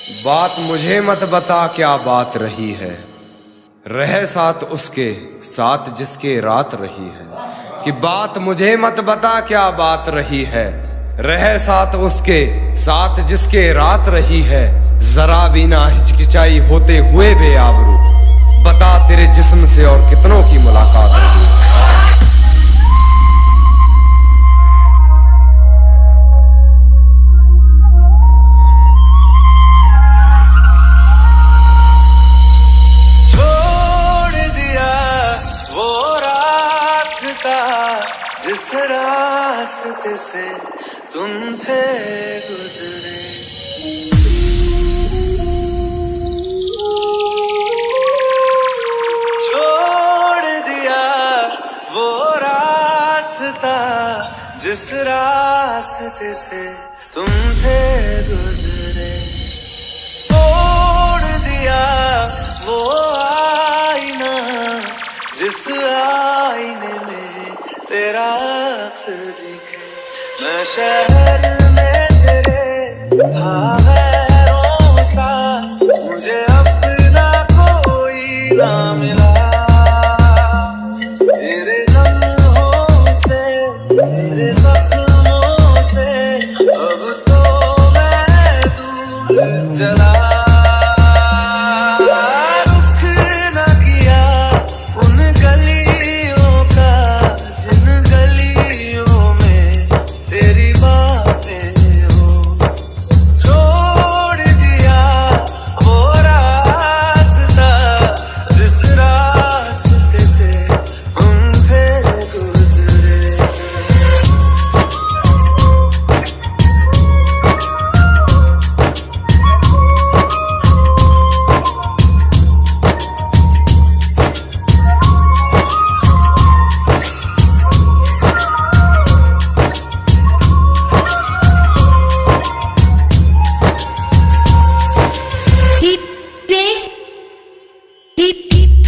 बात मुझे मत बता क्या बात रही है, रहे साथ उसके साथ जिसके रात रही है। कि बात मुझे मत बता क्या बात रही है, रहे साथ उसके साथ जिसके रात रही है। जरा भी ना हिचकिचाई होते हुए बेआबरू, बता तेरे जिस्म से और कितनों की मुलाकात रही है। जिस रास्ते से तुम थे गुजरे, छोड़ दिया वो रास्ता जिस रास्ते से तुम थे गुजरे, छोड़ दिया वो आईना जिस आईने में तेरा अक्स दिखे। मैं शहर में तेरे था गैरों सा, मुझे अपना कोई ना मिला। तेरे लम्हों से तेरे जख्मों से अब तो मैं दूर चला।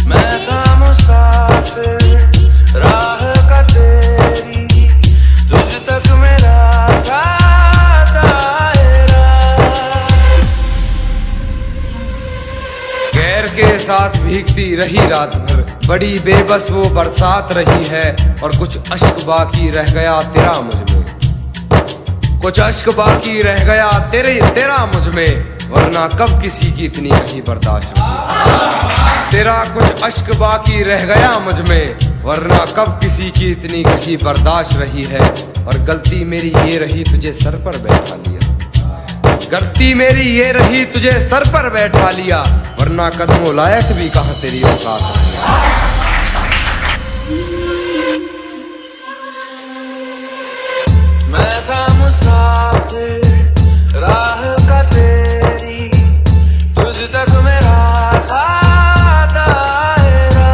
मैं था मुसाफिर राह का तेरी, तुझ तक मेरा था दायरा। गैर के साथ भीगती रही रात भर, बड़ी बेबस वो बरसात रही है। और कुछ अश्क बाकी रह गया तेरा मुझ में, कुछ अश्क बाकी रह गया तेरा मुझ में। वरना कब किसी की इतनी कहीं बर्दाश्त रही। तेरा कुछ अश्क बाकी रह गया मुझ में, वरना कब किसी की इतनी कहीं बर्दाश्त रही है। और गलती मेरी ये रही तुझे सर पर बैठा लिया, गलती मेरी ये रही तुझे सर पर बैठा लिया। वरना कदमों लायक भी कहाँ तेरी औकात रही। मैं था मुसाफिर राह का तेरी, तुझ तक मेरा था दायरा।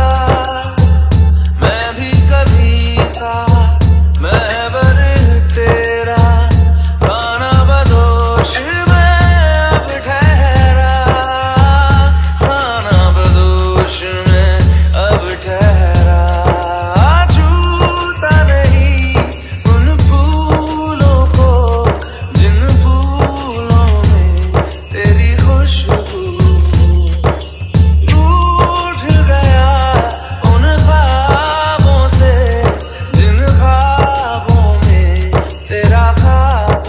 मैं भी कभी था महबर तेरा, खाना बदोश में अब ठहरा, खाना बदोश में अब ठहरा। छूता नहीं उन फूलों को जिन फूलों में तेरी खुशबू, रूठ गया उन ख्वाबों से जिन ख्वाबों में तेरा ख्वाब।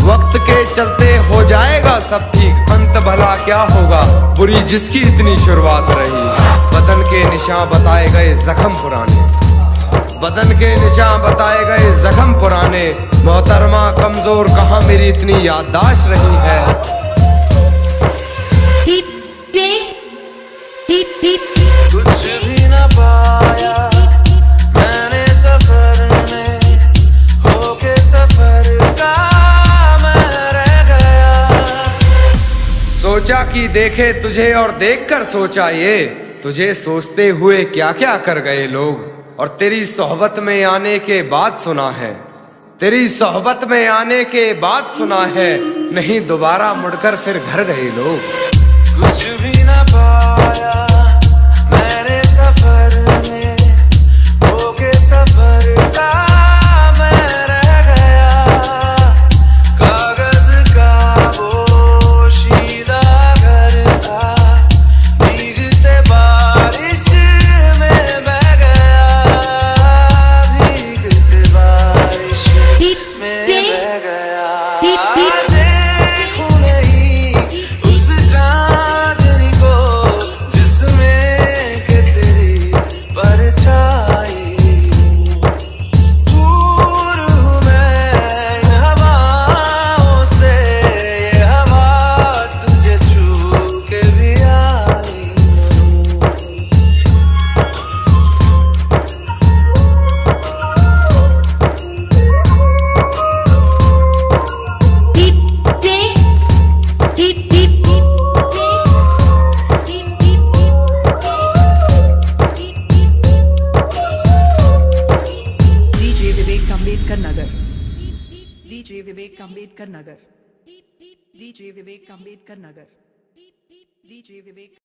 वक्त के चलते हो जाएगा सब ठीक, अंत भला क्या होगा बुरी जिसकी इतनी शुरुआत रही। बदन के निशान बताए गए जख्म पुराने, बदन के निशान बताए गए जख्म पुराने। मोहतरमा कमजोर कहाँ मेरी इतनी याददाश्त रही है। कुछ भी न पाया मैंने सफर में, होके सफर का मैं रह गया। सोचा कि देखे तुझे और देखकर सोचा ये, तुझे सोचते हुए क्या क्या कर गए लोग। और तेरी सोहबत में आने के बाद सुना है, तेरी सोहबत में आने के बाद सुना है, नहीं दोबारा मुड़कर फिर घर गए लोग। कुछ भी न पाया मैंने सफर में, होके सफर का मैं रह गया। कागज का वो देखूं नहीं उस चांदनी को जिसमें के तेरी परछाई। दूर हूँ मैं इन हवाओं से, ये हवा तुझे छू के भी आई ना। DJ Vivek Ambedkar Nagar. DJ Vivek Ambedkar Nagar. DJ Vivek Ambedkar Nagar. DJ Vivek